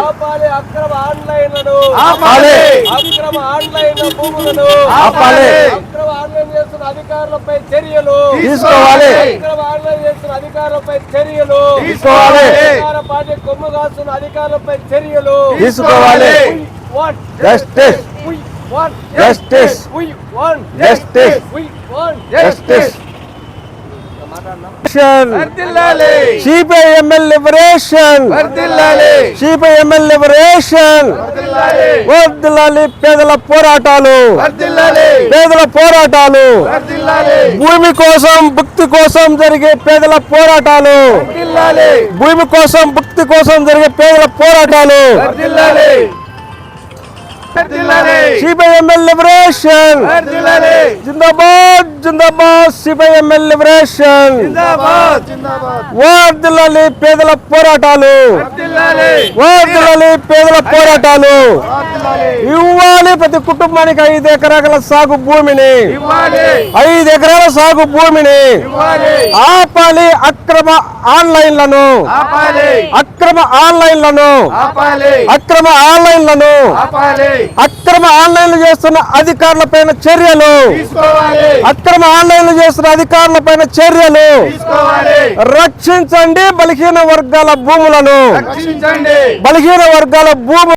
ఆపాలి అక్రమ ఆన్లైన్లను, ఆపాలి అక్రమ ఆన్లైన్ భూములను, ఆపాలి అక్రమ ఆన్లైన్ చేస్తున్న అధికారులపై చర్యలు తీసుకోవాలి, అక్రమ ఆన్లైన్ చేస్తున్న అధికారులపై చర్యలు తీసుకోవాలి, అధికార పార్టీ కొమ్ము కాస్తున్న అధికారులపై చర్యలు తీసుకోవాలి. Justice justice justice justice CPIML liberation, CPIML liberation. వర్ధిల్లాలి పేదల పోరాటాలు, పేదల పోరాటాలు, భూమి కోసం భక్తి కోసం జరిగే పేదల పోరాటాలు, భూమి కోసం భక్తి కోసం జరిగే పేదల పోరాటాలు. సిపిఐఎంఎల్ లిబరేషన్ జిందాబాద్, జిందాబాద్. సిపిఐఎంఎల్ లిబరేషన్ వర్ధిల్లాలి పేదల పోరాటాలు, వర్ధిల్లాలి పేదల పోరాటాలు. ఇవ్వాలి ప్రతి కుటుంబానికి 5 ఎకరాల సాగు భూమిని, 5 ఎకరాల సాగు భూమిని. ఆపాలి అక్రమ ఆన్లైన్లను, అక్రమ ఆన్లైన్లను, అక్రమ ఆన్లైన్లను, అక్రమ ఆన్లైన్లు చేస్తున్న అధికారులపైన చర్యలు, అక్రమ ఆన్లైన్లు చేస్తున్న అధికారులపైన చర్యలు. రక్షించండి బలహీన వర్గాల భూములను, బలహీన వర్గాల భూములు.